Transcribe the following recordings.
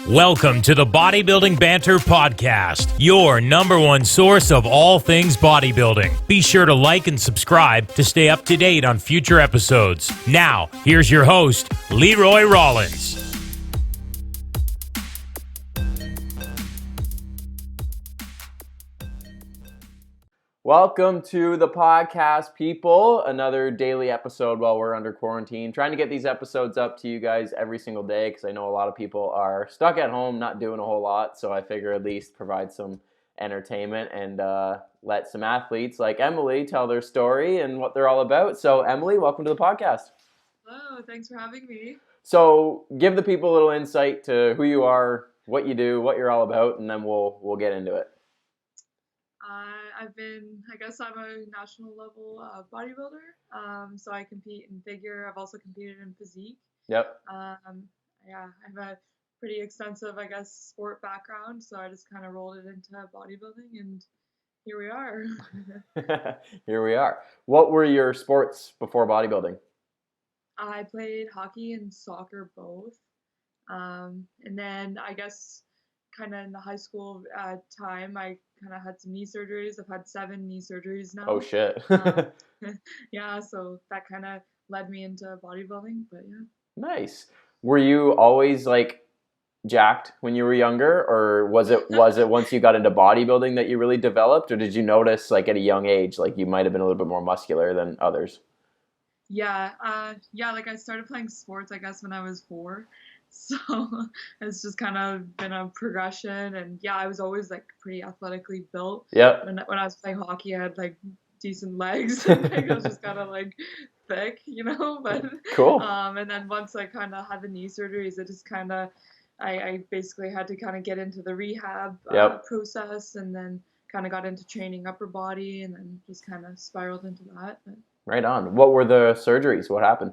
Welcome to the Bodybuilding Banter podcast, your number one source of all things bodybuilding. Be sure to like and subscribe to stay up to date on future episodes. Now, here's your host, Leroy Rollins. Welcome to the podcast, people. Another daily episode while we're under quarantine. Trying to get these episodes up to you guys every single day because I know a lot of people are stuck at home, not doing a whole lot. So I figure at least provide some entertainment and let some athletes like Emily tell their story and what they're all about. So Emily, welcome to the podcast. Hello, thanks for having me. So give the people a little insight to who you are, what you do, what you're all about, and then we'll get into it. I'm a national level bodybuilder. So I compete in figure. I've also competed in physique. Yep. I have a pretty extensive, sport background. So I just kind of rolled it into bodybuilding, and here we are. Here we are. What were your sports before bodybuilding? I played hockey and soccer both. And then I guess kind of in the high school time, I kind of had some knee surgeries. I've had 7 knee surgeries now. Oh, shit. Yeah, so that kind of led me into bodybuilding, but yeah. Nice. Were you always like jacked when you were younger, or was it once you got into bodybuilding that you really developed, or did you notice like at a young age like you might have been a little bit more muscular than others? Yeah, I started playing sports, I guess, when I was 4. So it's just kind of been a progression, and yeah, I was always like pretty athletically built. Yep. When I was playing hockey, I had like decent legs. I was just kind of like thick, But cool. And then once I kind of had the knee surgeries, it just kind of I basically had to kind of get into the rehab process, and then kind of got into training upper body, and then just kind of spiraled into that. But, right on. What were the surgeries? What happened?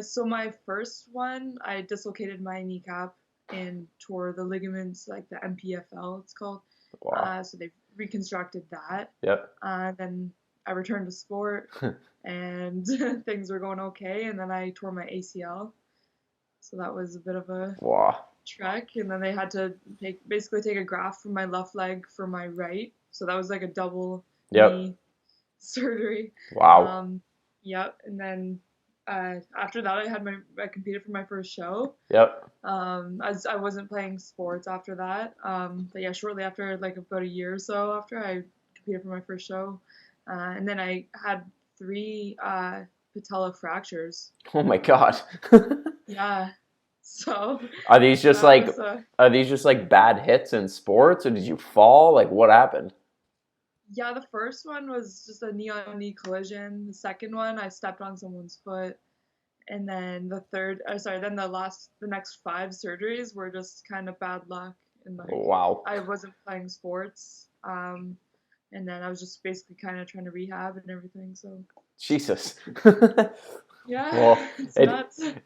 So my first one, I dislocated my kneecap and tore the ligaments, like the MPFL, it's called. Wow. So they reconstructed that. Yep. Then I returned to sport, and things were going okay. And then I tore my ACL. So that was a bit of a trek. And then they had to basically take a graft from my left leg for my right. So that was like a double knee surgery. Wow. Yep. And then after that, I competed for my first show. Yep. As I wasn't playing sports after that. But yeah, shortly after, like about a year or so after, I competed for my first show. And then I had 3 patella fractures. Oh my God. Yeah. So are these just like bad hits in sports, or did you fall? Like what happened? Yeah, the first one was just a knee-on-knee collision. The second one, I stepped on someone's foot. And then the next 5 surgeries were just kind of bad luck. And I wasn't playing sports. And then I was just basically kind of trying to rehab and everything. So Jesus. Yeah. Well,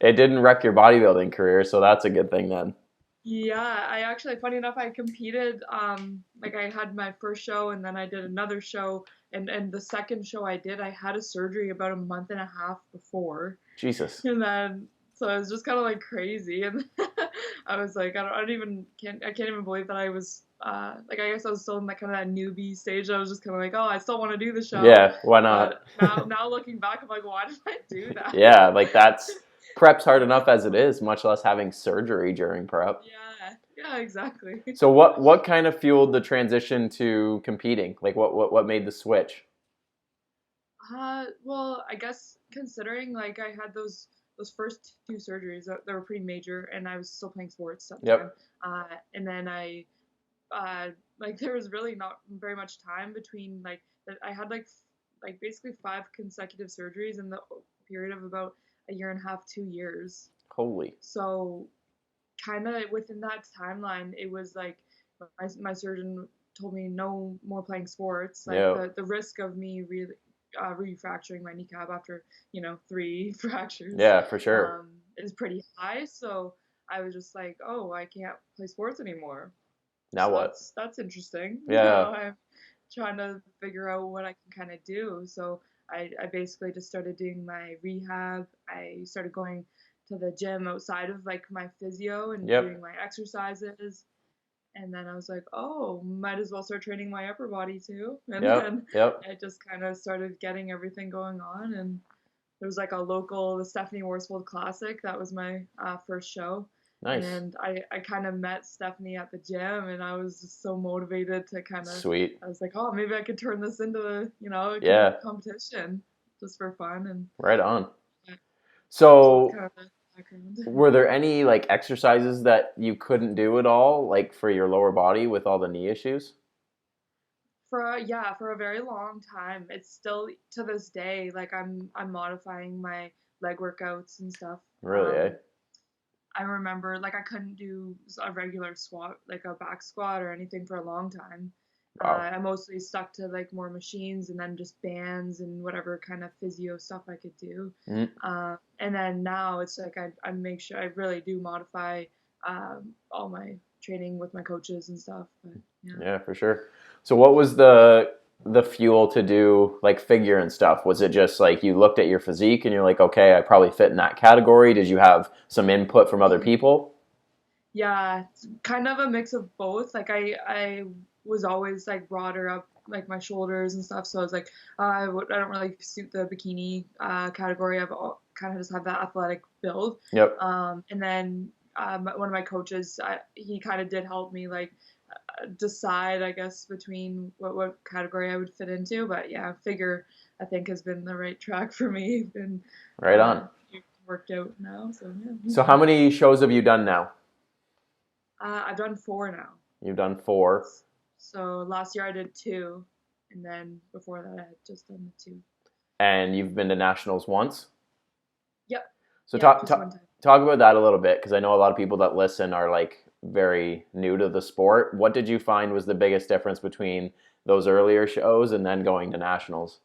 it didn't wreck your bodybuilding career, so that's a good thing then. Yeah, I actually, funny enough, I competed, I had my first show, and then I did another show, and the second show I did, I had a surgery about a month and a half before. Jesus. And then, so it was just kind of like crazy, and I was like, I can't even believe that I was, I guess I was still in that kind of that newbie stage. I was just kind of like, oh, I still want to do the show. Yeah, why not? But now looking back, I'm like, why did I do that? Yeah, like that's... prep's hard enough as it is, much less having surgery during prep. Yeah, exactly. So what kind of fueled the transition to competing? Like what made the switch? Well, I guess considering like I had those first 2 surgeries that were pretty major, and I was still playing sports at the time. And then I there was really not very much time between I had like basically 5 consecutive surgeries in the period of about a year and a half, 2 years. Holy. So kind of within that timeline, it was like my surgeon told me no more playing sports. The risk of me really refracturing my kneecap after 3 fractures. Yeah, for sure. Is pretty high. So I was just like, oh, I can't play sports anymore. Now what? That's interesting. Yeah. I'm trying to figure out what I can kind of do. So I basically just started doing my rehab. I started going to the gym outside of like my physio and Yep. doing my exercises. And then I was like, oh, might as well start training my upper body too. And then Yep. I just kind of started getting everything going on. And there was like the Stephanie Worsfold Classic. That was my first show. Nice. And I kind of met Stephanie at the gym, and I was just so motivated to Sweet. I was like, oh, maybe I could turn this into, Yeah. competition just for fun. And Right on. yeah, so So that's kind of the background. were there any like exercises that you couldn't do at all, like for your lower body with all the knee issues? For a very long time, it's still to this day, like I'm modifying my leg workouts and stuff. Really, eh? I remember like I couldn't do a regular squat, like a back squat or anything for a long time. Wow. I mostly stuck to like more machines and then just bands and whatever kind of physio stuff I could do. Mm-hmm. And then now it's like I make sure I really do modify all my training with my coaches and stuff. But yeah. Yeah, for sure. So what was the fuel to do like figure and stuff? Was it just like you looked at your physique and you're like, okay, I probably fit in that category? Did you have some input from other people? Yeah, it's kind of a mix of both. Like I was always like broader up like my shoulders and stuff, so I was like, I don't really suit the bikini category. I've kind of just have that athletic build. Yep. And then one of my coaches, he kind of did help me like decide, I guess, between what category I would fit into. But yeah, figure I think has been the right track for me. And Right on. worked out now, so yeah. So how many shows have you done now? I've done 4 now. You've done 4. So last year I did 2, and then before that I had just done the 2. And you've been to nationals once? Yep. So Yeah, just one time. talk about that a little bit, because I know a lot of people that listen are like very new to the sport. What did you find was the biggest difference between those earlier shows and then going to nationals?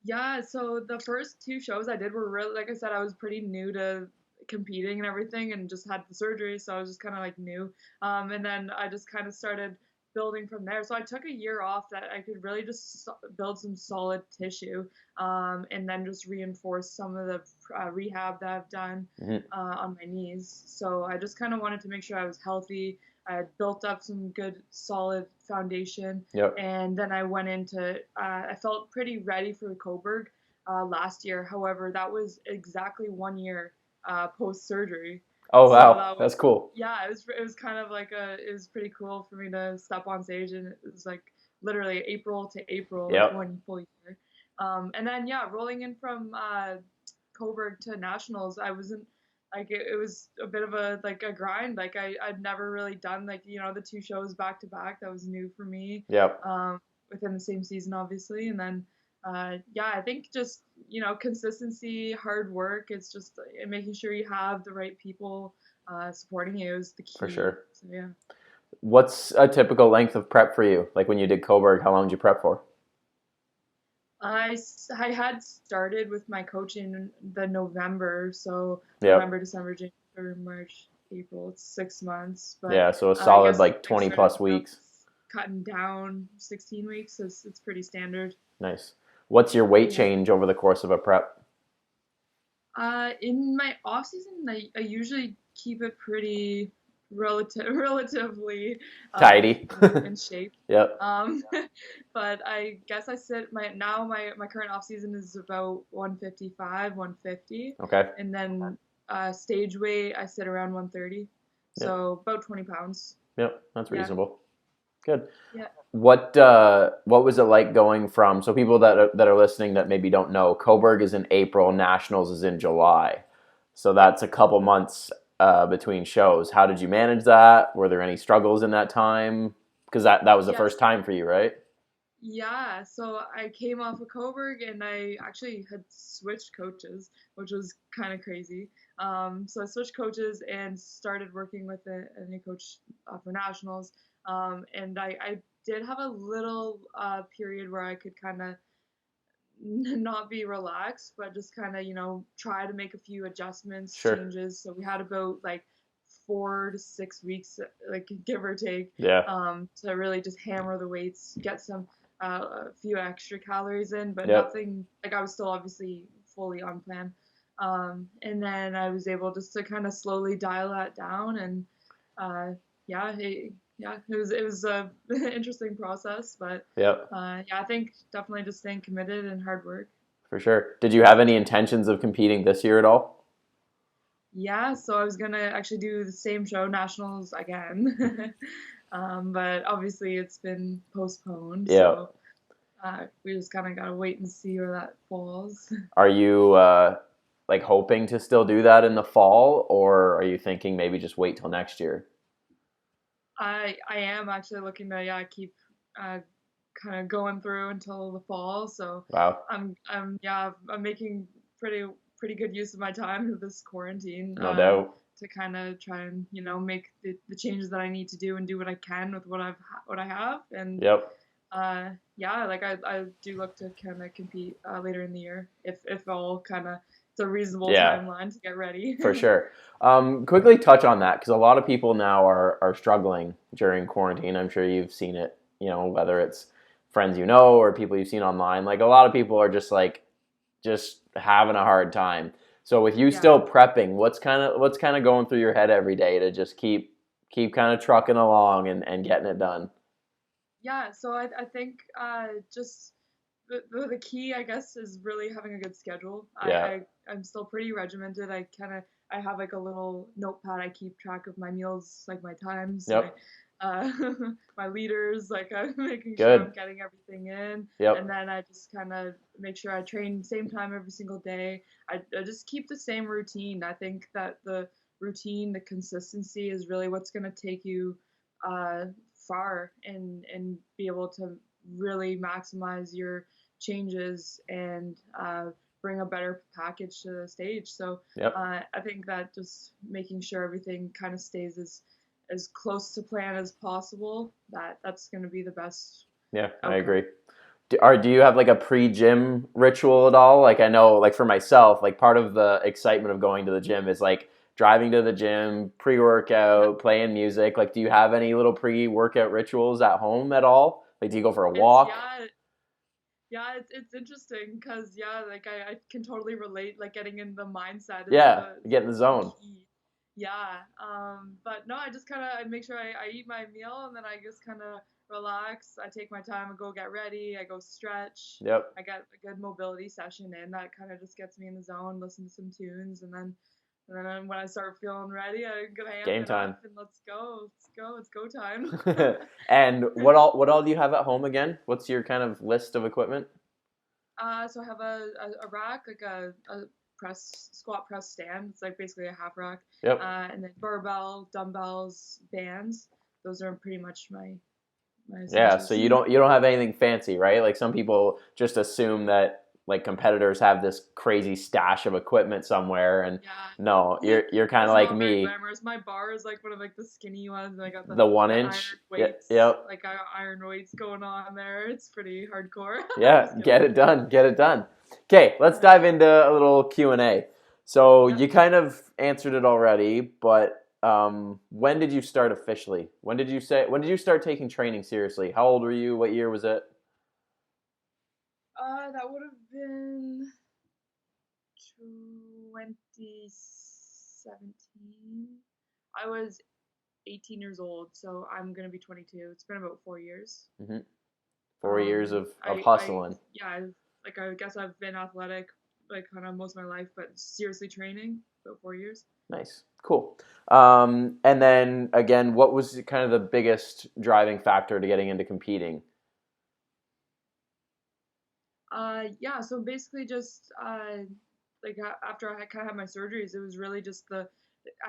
Yeah, so the first 2 shows I did were really, like I said, I was pretty new to competing and everything and just had the surgery, so I was just kind of like new. And then I just kind of started building from there. So I took a year off that I could really just build some solid tissue, and then just reinforce some of the rehab that I've done on my knees. So I just kind of wanted to make sure I was healthy. I had built up some good solid foundation. Yep. And then I went into, I felt pretty ready for Coburg last year. However, that was exactly 1 year post-surgery. Oh, wow. So That's cool. Yeah, it was kind of like it was pretty cool for me to step on stage, and it was like literally April to April, Yep. like 1 full year. And then yeah, rolling in from Coburg to nationals, I wasn't like it was a bit of a grind. Like I'd never really done like the 2 shows back to back. That was new for me. Yep. Within the same season, obviously, and then yeah, I think just consistency, hard work. It's just making sure you have the right people supporting you is the key. For sure. So yeah. What's a typical length of prep for you? Like when you did Coburg, how long did you prep for? I had started with my coach in the November, so Yep. November, December, January, March, April. It's 6 months, but Yeah, so a solid like 20 started plus weeks. Cutting down 16 weeks, so it's pretty standard. Nice. What's your weight change over the course of a prep? In my off season, I usually keep it pretty relatively Tidy. in shape. Yep. But I guess I sit my current off season is about 155, 150. Okay. And then stage weight I sit around 130. So about 20 pounds. Yep, that's reasonable. Good. Yeah. What was it like going from, so people that are listening that maybe don't know, Coburg is in April, Nationals is in July. So that's a couple months between shows. How did you manage that? Were there any struggles in that time? Because that was the first time for you, right? Yeah, so I came off of Coburg and I actually had switched coaches, which was kind of crazy. So I switched coaches and started working with a new coach for Nationals. And I did have a little period where I could kind of not be relaxed, but just kind of, try to make a few adjustments, changes. So we had about like 4 to 6 weeks, like give or take, to really just hammer the weights, get some a few extra calories in, but nothing, like I was still obviously fully on plan. And then I was able just to kind of slowly dial that down, and yeah, it was a interesting process, but Yep, yeah, I think definitely just staying committed and hard work. for sure. Did you have any intentions of competing this year at all? Yeah, so I was gonna actually do the same show, nationals again, but obviously it's been postponed, Yeah. so we just kind of gotta wait and see where that falls. Are you like hoping to still do that in the fall, or are you thinking maybe just wait till next year? I am actually looking to keep uh, kind of going through until the fall. So Wow, I'm making pretty good use of my time with this quarantine no doubt. to kind of try and make the changes that I need to do and do what I can with what I have. And Yep. yeah, like I do look to kind of compete later in the year if all kind of it's a reasonable Yeah. timeline to get ready. For sure. Quickly touch on that because a lot of people now are struggling during quarantine. I'm sure you've seen it, whether it's friends or people you've seen online. Like a lot of people are just having a hard time. So with you Yeah. still prepping, what's kind of going through your head every day to just keep kind of trucking along and getting it done? Yeah, so I think just the key, I guess, is really having a good schedule. Yeah. I'm still pretty regimented. I have like a little notepad. I keep track of my meals, like my times, Yep. uh, my liters, like I'm making sure Good. I'm getting everything in. Yep. And then I just kind of make sure I train same time every single day. I just keep the same routine. I think that the routine, the consistency is really what's going to take you uh, far and be able to really maximize your changes and bring a better package to the stage. So Yep. I think that just making sure everything kind of stays as close to plan as possible, that's going to be the best Yeah, I outcome. agree. Do you have like a pre-gym ritual at all? Like I know, like for myself, like part of the excitement of going to the gym is like driving to the gym, pre-workout, playing music. Like, do you have any little pre-workout rituals at home at all? Like, do you go for a It's walk? it's interesting because like I can totally relate. Like getting in the mindset is Yeah, get in the the zone. key. Yeah. But no, I just kind of I make sure I eat my meal and then I just kind of relax. I take my time and go get ready. I go stretch. Yep. I get a good mobility session in. That kind of just gets me in the zone. Listen to some tunes and then when I start feeling ready, I'm gonna amp Game it time. up and let's go. It's go time. And what all do you have at home again? What's your kind of list of equipment? So I have a rack, like a squat press stand. It's like basically a half rack. Yep. And then barbell, dumbbells, bands. Those are pretty much my Yeah, so essentials. you don't have anything fancy, right? Like some people just assume that like competitors have this crazy stash of equipment somewhere, and Yeah. no, you're kind of It's like not very me, glamorous. My bar is like one of like the skinny ones. And I got the one the iron inch. Yeah, weights. yep, Like I got iron weights going on there. It's pretty hardcore. yeah. Just Get kidding. it done. Get it done. Okay, let's Yeah. dive into a little Q&A. So Yeah. you kind of answered it already, but when did you start officially? When did you start taking training seriously? How old were you? What year was it? That would have been 2017. I was 18 years old, so I'm gonna be 22. It's been about 4 years. 4 years of I hustling. like I guess I've been athletic like kind of most of my life, but seriously training about 4 years. Nice. Cool. And then again, what was kind of the biggest driving factor to getting into competing? Yeah, so basically just like after I kind of had my surgeries, it was really just I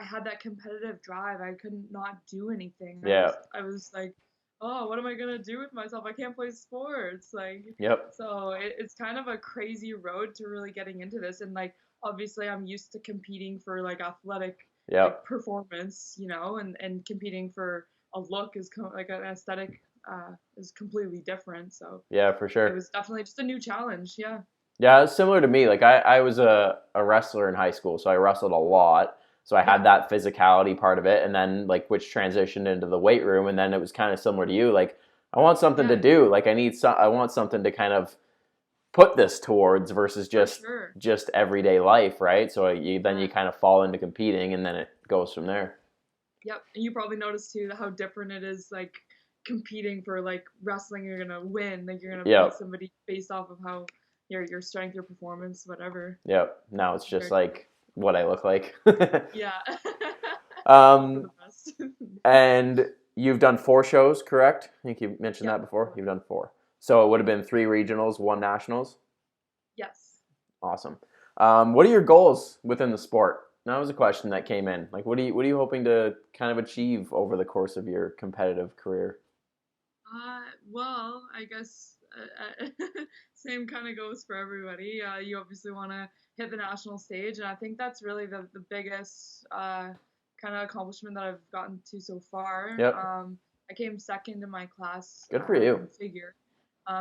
had that competitive drive. I couldn't not do anything. Yeah. I was like, oh, what am I gonna do with myself? I can't play sports. Like, Yep. so it's kind of a crazy road to really getting into this. And like, obviously, I'm used to competing for like athletic Yep. like performance, and competing for a look is like an aesthetic is completely different. So Yeah, for it sure. was definitely just a new challenge. Yeah. Yeah, it's similar to me. Like I was a wrestler in high school, so I wrestled a lot. So I had Yeah. that physicality part of it, and then like which transitioned into the weight room, and then it was kind of similar to you. Like I want something to Yeah. do. Like I want something to kind of put this towards versus For just everyday life, right? So you kind of fall into competing, and then it goes from there. Yep, and you probably noticed too how different it is, like competing for like wrestling. You're gonna win, like you're gonna beat somebody based off of how your strength, your performance, whatever. Yep. Now it's just like what I look like. Yeah. And you've done 4 shows, correct? I think you mentioned that before. You've done 4. So it would have been 3 regionals, 1 nationals? Yes. Awesome. What are your goals within the sport? That was a question that came in. Like, what are you hoping to kind of achieve over the course of your competitive career? Well, I guess same kind of goes for everybody. You obviously want to hit the national stage, and I think that's really the biggest kind of accomplishment that I've gotten to so far. Yep. I came second in my class. Good for you. In figure.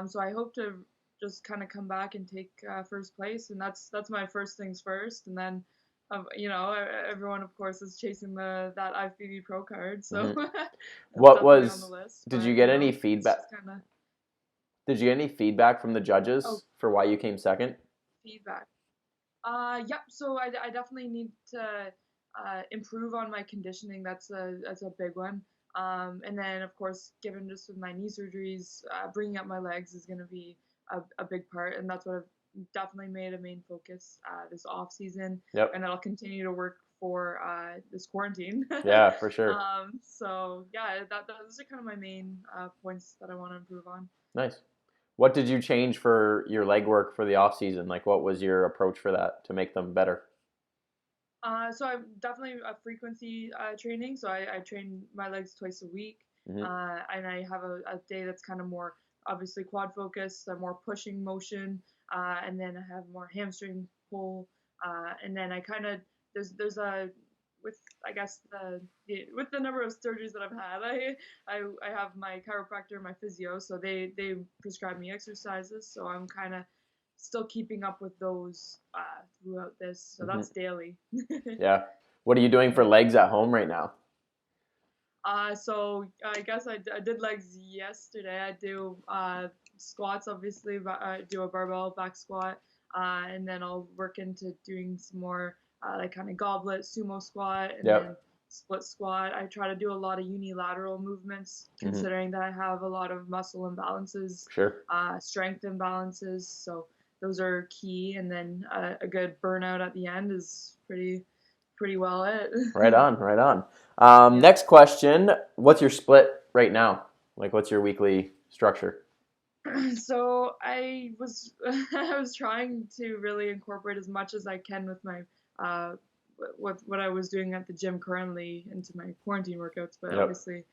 So I hope to just kind of come back and take first place, and that's my first things first, and then. Everyone of course is chasing that IFBB pro card. So what was? On the list, did you get any feedback? Did you get any feedback from the judges for why you came second? Feedback. Yep. So I definitely need to improve on my conditioning. That's a big one. And then of course, given just with my knee surgeries, bringing up my legs is going to be a big part, and that's what I've definitely made a main focus this off season. Yep. And I'll continue to work for this quarantine. Yeah, for sure. So yeah, those are kind of my main points that I want to improve on. Nice. What did you change for your leg work for the off season? Like, what was your approach for that to make them better? So I'm definitely a frequency training. So I train my legs twice a week, and I have a day that's kind of more obviously quad focused, more pushing motion. And then I have more hamstring pull, and then I kind of there's a with I guess with the number of surgeries that I've had, I have my chiropractor, my physio, so they prescribe me exercises, so I'm kind of still keeping up with those throughout this, so that's daily. Yeah. What are you doing for legs at home right now? So I guess I did legs yesterday. I do squats, obviously. I do a barbell back squat, and then I'll work into doing some more like kind of goblet, sumo squat, and then split squat. I try to do a lot of unilateral movements, considering that I have a lot of muscle imbalances, strength imbalances. So those are key, and then a good burnout at the end is pretty well it. Right on. Next question, what's your split right now? Like, what's your weekly structure? So I was trying to really incorporate as much as I can with my what I was doing at the gym currently into my quarantine workouts, but obviously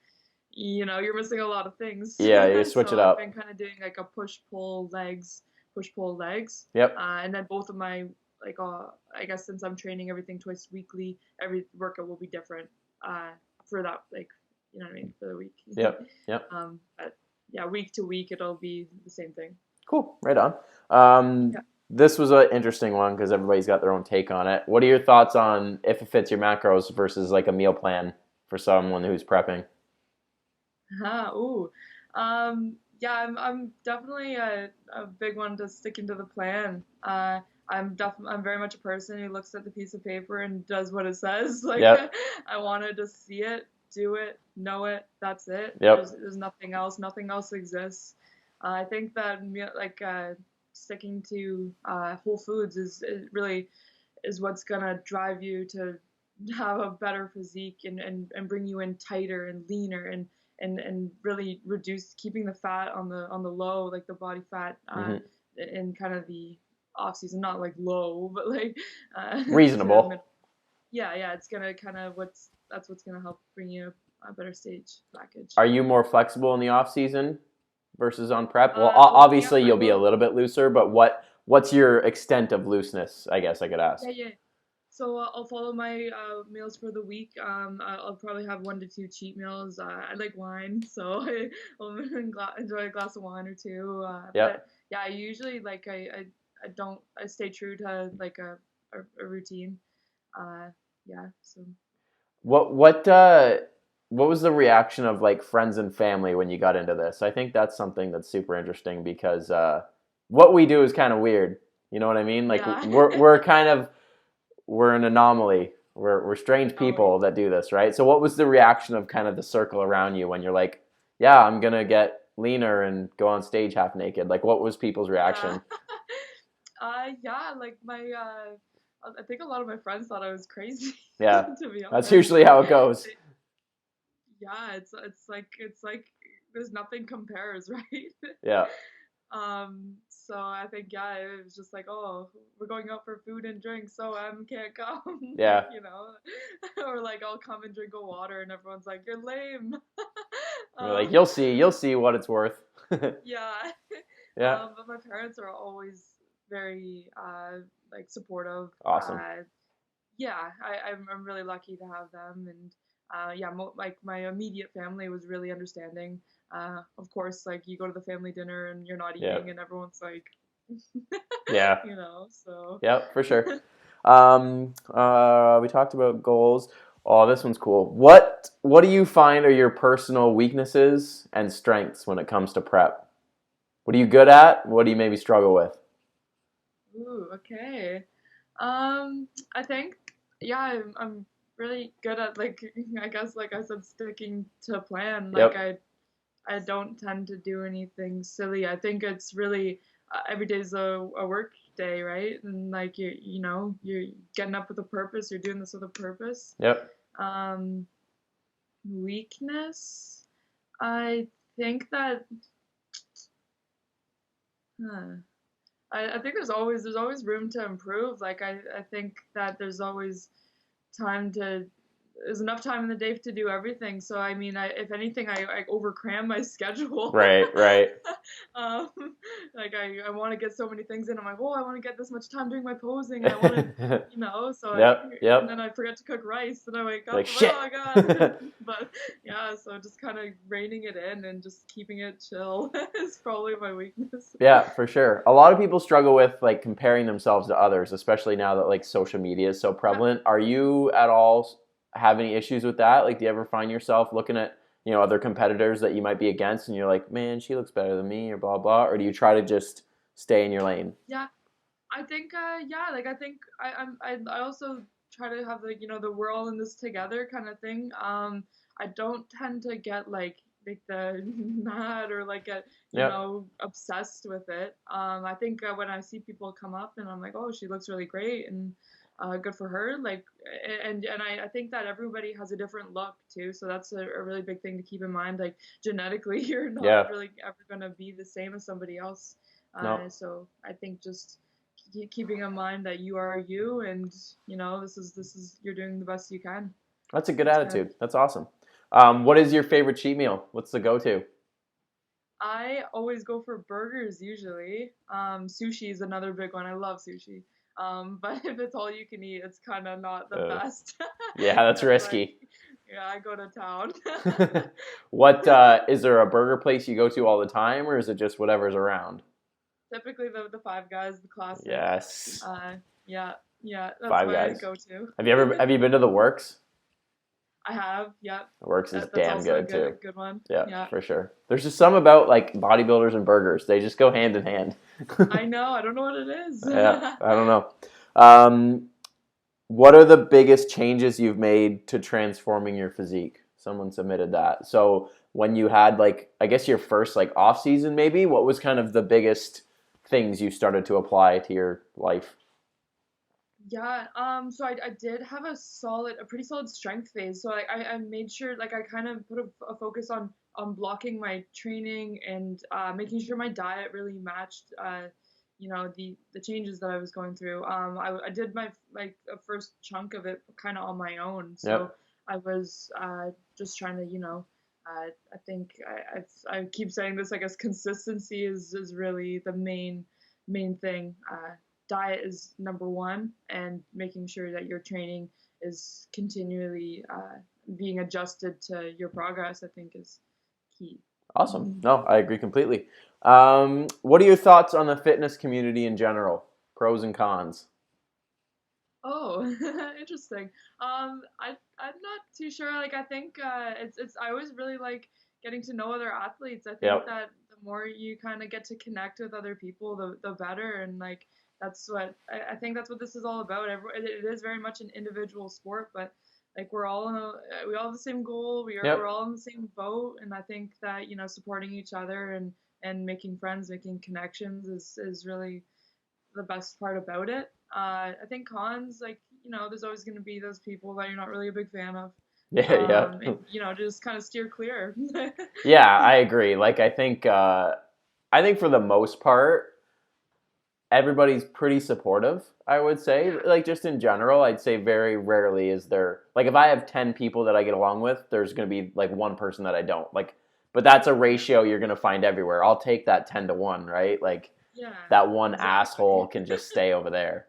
you're missing a lot of things. Yeah, you switch it up. I've been kind of doing like a push pull legs. Yep. And then both of my I guess since I'm training everything twice weekly, every workout will be different for that, like, you know what I mean, for the week. Yep. But yeah, week to week it'll be the same thing. Cool. Right on. This was an interesting one because everybody's got their own take on it. What are your thoughts on if it fits your macros versus like a meal plan for someone who's prepping? Yeah, I'm definitely a big one to sticking to the plan. I'm very much a person who looks at the piece of paper and does what it says. Like, I want to just see it, do it, know it. That's it. There's nothing else. Nothing else exists. I think that sticking to whole foods is really what's gonna drive you to have a better physique and bring you in tighter and leaner and really reduce keeping the fat on the low, like the body fat in kind of the off season, not like low, but like reasonable. Yeah, it's gonna kind of that's what's gonna help bring you a better stage package. Are you more flexible in the off season versus on prep? Well, obviously you'll be a little bit looser, but what's your extent of looseness, I guess I could ask? Yeah. So I'll follow my meals for the week. I'll probably have 1 to 2 cheat meals. I like wine, so I'll enjoy a glass of wine or two. But yeah, I usually I stay true to like a routine. So. What was the reaction of like friends and family when you got into this? I think that's something that's super interesting because what we do is kind of weird. You know what I mean? Like Yeah. we're an anomaly. We're strange Oh, people that do this, right? So what was the reaction of kind of the circle around you when you're like, yeah, I'm gonna get leaner and go on stage half naked? Like, what was people's yeah. reaction? Yeah, like I think a lot of my friends thought I was crazy, Yeah, to be that's honest. usually how it goes. Yeah, it's like there's nothing compares, right? Yeah, So I think yeah, it was just like, oh, we're going out for food and drink, so can't come, yeah. or like I'll come and drink a water, and everyone's like, you're lame. You're like, um, you'll see what it's worth. yeah. Yeah, But my parents are always very like supportive. awesome. Yeah, I'm really lucky to have them, and yeah, like my immediate family was really understanding. Of course, like you go to the family dinner and you're not Yeah, eating, and everyone's like, yeah, so. yeah, for sure. We talked about goals. Oh, this one's cool. What do you find are your personal weaknesses and strengths when it comes to prep? What are you good at? What do you maybe struggle with? Ooh, okay. I think yeah, I'm really good at like I guess like I said, sticking to a plan. Like Yep. I don't tend to do anything silly. I think it's really every day's a work day, right? And like you're getting up with a purpose. You're doing this with a purpose. Yep. Um, Weakness. I think that. Huh, I think there's always room to improve. Like I think that time to there's enough time in the day to do everything. So I mean, if anything, I overcram my schedule. Right, right. um, like I want to get so many things in. I'm like, oh, I want to get this much time doing my posing, and I want to, So Yep, and yep. then I forget to cook rice, and I wake up, Like I'm like, shit. oh god. But yeah, so just kind of reining it in and just keeping it chill is probably my weakness. Yeah, for sure. A lot of people struggle with like comparing themselves to others, especially now that like social media is so Yeah. prevalent. Are you at all have any issues with that? Like, do you ever find yourself looking at, other competitors that you might be against and you're like, man, she looks better than me or blah, blah? Or do you try to just stay in your lane? Yeah, I think yeah, like I think I also try to have like the we're all in this together kind of thing. I don't tend to get like the mad or like get Yep. obsessed with it. I think when I see people come up and I'm like, oh, she looks really great and good for her. Like and I think that everybody has a different look too, so that's a really big thing to keep in mind. Like genetically, you're not Yeah. really ever gonna be the same as somebody else. No. So I think just keeping in mind that you are you, and this is you're doing the best you can. That's a good It's kind of attitude. That's awesome. What is your favorite cheat meal? What's the go-to? I always go for burgers usually. Sushi is another big one. I love sushi. But if it's all you can eat, it's kind of not the Uh, best. yeah, that's That's like, risky. yeah, I go to town. What is there a burger place you go to all the time, or is it just whatever's around? Typically the Five Guys, the classic. Yes, Uh, yeah, yeah, that's Five my Guys. go-to. Have you been to the Works? I have, yeah. The Works is That's damn also a good too. good one. Yeah, Yeah. for sure. There's just some about like bodybuilders and burgers. They just go hand in hand. I know. I don't know what it is. Yeah, I don't know. Um, what are the biggest changes you've made to transforming your physique? Someone submitted that. So when you had like, I guess your first like off season, maybe what was kind of the biggest things you started to apply to your life? Yeah, so I did have a pretty solid strength phase. So I made sure like I kind of put a focus on blocking my training and making sure my diet really matched the changes that I was going through. I did my like a first chunk of it kind of on my own. So Yep. I was just trying to I think I keep saying this. I guess consistency is really the main thing. Diet is number one, and making sure that your training is continually being adjusted to your progress, I think, is key. Awesome. No, I agree completely. What are your thoughts on the fitness community in general? Pros and cons. Oh, interesting. I'm not too sure. Like I think it's I always really like getting to know other athletes. I think Yep. that the more you kind of get to connect with other people, the better. And like that's what I think that's what this is all about. It is very much an individual sport, but like we all have the same goal. We're all in the same boat, and I think that supporting each other and making friends, making connections is really the best part about it. I think cons, like there's always going to be those people that you're not really a big fan of. Yeah. And, just kind of steer clear. Yeah, I agree. Like, I think for the most part, everybody's pretty supportive, I would say. Like, just in general, I'd say very rarely is there, like, if I have 10 people that I get along with, there's going to be like one person that I don't like. But that's a ratio you're going to find everywhere. I'll take that 10-1, right? Like, that one asshole can just stay over there.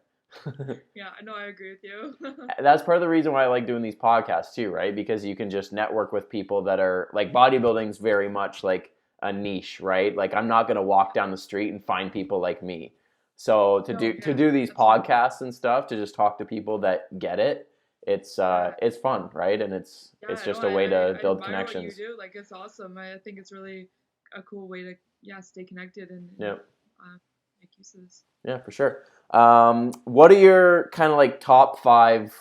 Yeah, I know, I agree with you. That's part of the reason why I like doing these podcasts too, right? Because you can just network with people that are like, bodybuilding's very much like a niche, right? Like, I'm not going to walk down the street and find people like me. So to do these podcasts and stuff, to just talk to people that get it, it's fun, right? And it's just a way to build connections. What you do, like, it's awesome. I think it's really a cool way to stay connected and make use of this. Yeah, for sure. What are your kind of like top 5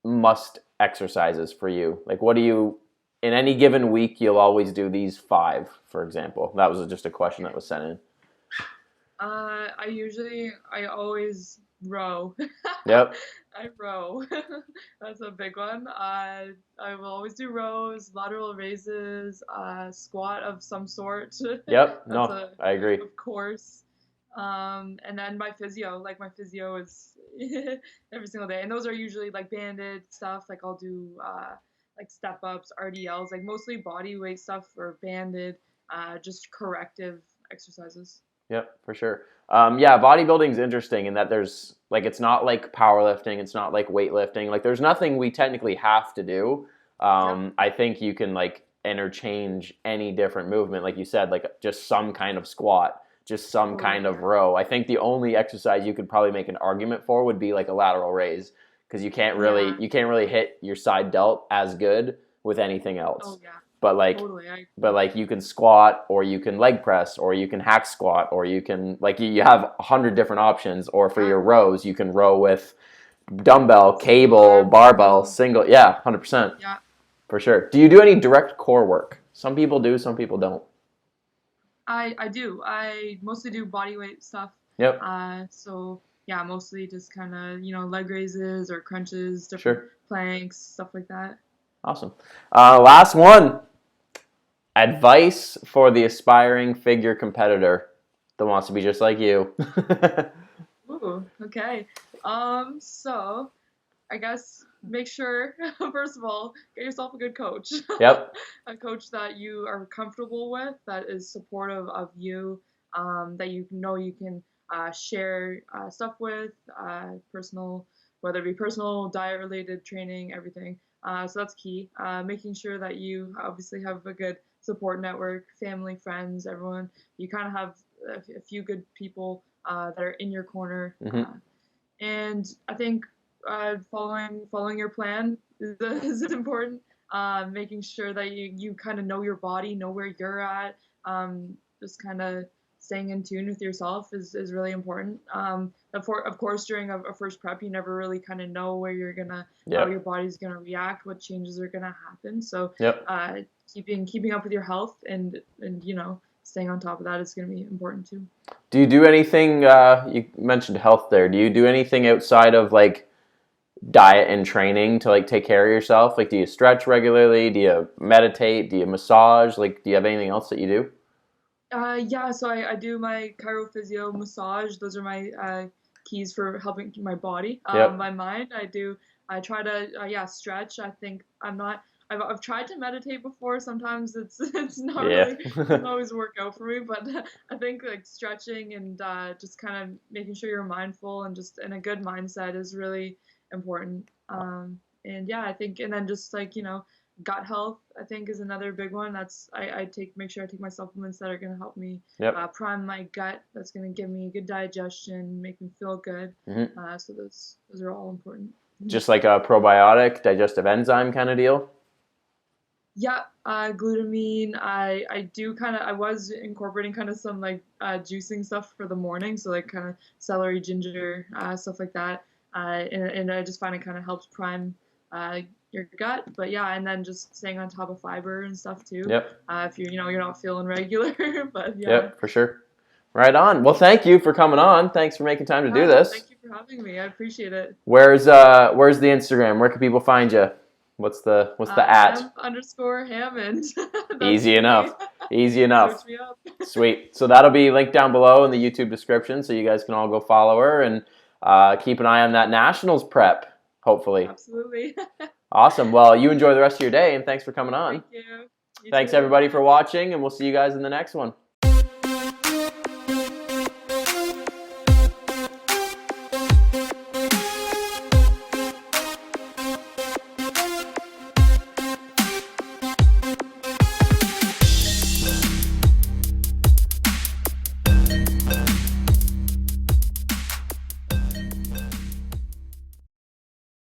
must exercises for you? Like, what do you, in any given week, you'll always do these 5, for example? That was just a question that was sent in. I always row. Yep. I row. That's a big one. I will always do rows, lateral raises, squat of some sort. Yep. I agree. Of course. And then my physio is every single day. And those are usually like banded stuff. Like I'll do like step ups, RDLs, like mostly body weight stuff or banded, just corrective exercises. Yep, for sure. Yeah, bodybuilding's interesting in that there's like, it's not like powerlifting, it's not like weightlifting. Like, there's nothing we technically have to do. I think you can like interchange any different movement, like you said, like just some kind of squat, just some kind of row. I think the only exercise you could probably make an argument for would be like a lateral raise, because you can't really hit your side delt as good with anything else. Oh yeah. But like you can squat, or you can leg press, or you can hack squat, or you can like you have 100 different options. Or for your rows, you can row with dumbbell, cable, barbell, single. Yeah, 100%. Yeah, for sure. Do you do any direct core work? Some people do, some people don't. I do. I mostly do body weight stuff. Yep. So yeah, mostly just kind of leg raises or crunches, different planks, stuff like that. Awesome. Last one. Advice for the aspiring figure competitor that wants to be just like you. Ooh, okay. So I guess make sure, first of all, get yourself a good coach. Yep. A coach that you are comfortable with, that is supportive of you, that you can share stuff with, personal, whether it be personal, diet-related, training, everything. So that's key. Making sure that you obviously have a good support network, family, friends, everyone. You kind of have a few good people that are in your corner. Mm-hmm. And I think following your plan is important. Making sure that you kind of know your body, know where you're at. Just kind of staying in tune with yourself is really important. Of course, during a first prep, you never really kind of know where you're gonna, how your body's gonna react, what changes are gonna happen. So, keeping up with your health and staying on top of that is gonna be important too. Do you do anything? You mentioned health there. Do you do anything outside of like diet and training to like take care of yourself? Like, do you stretch regularly? Do you meditate? Do you massage? Like, do you have anything else that you do? Yeah, so I do my chirophysio, massage. Those are my keys for helping my body, my mind. I try to stretch. I think I've tried to meditate before. Sometimes it's not really, doesn't always work out for me, but I think like stretching and just kind of making sure you're mindful and just in a good mindset is really important. And yeah, I think, and then just like, gut health, I think, is another big one. That's make sure I take my supplements that are going to help me prime my gut. That's going to give me good digestion, make me feel good. Mm-hmm. So those are all important. Just like a probiotic, digestive enzyme kind of deal? Yeah, glutamine. I was incorporating kind of some like juicing stuff for the morning, so like kind of celery, ginger, stuff like that. And I just find it kind of helps prime your gut. But yeah, and then just staying on top of fiber and stuff too. Yep. If you're not feeling regular, but yeah. Yep, for sure. Right on. Well, thank you for coming on. Thanks for making time to do this. Thank you for having me. I appreciate it. Where's the Instagram? Where can people find you? What's the at? _Hammond. Easy enough. Easy enough. Search me up. Sweet. So that'll be linked down below in the YouTube description, so you guys can all go follow her and keep an eye on that Nationals prep, hopefully. Absolutely. Awesome. Well, you enjoy the rest of your day, and thanks for coming on. Thank you. Thanks, everybody, for watching, and we'll see you guys in the next one.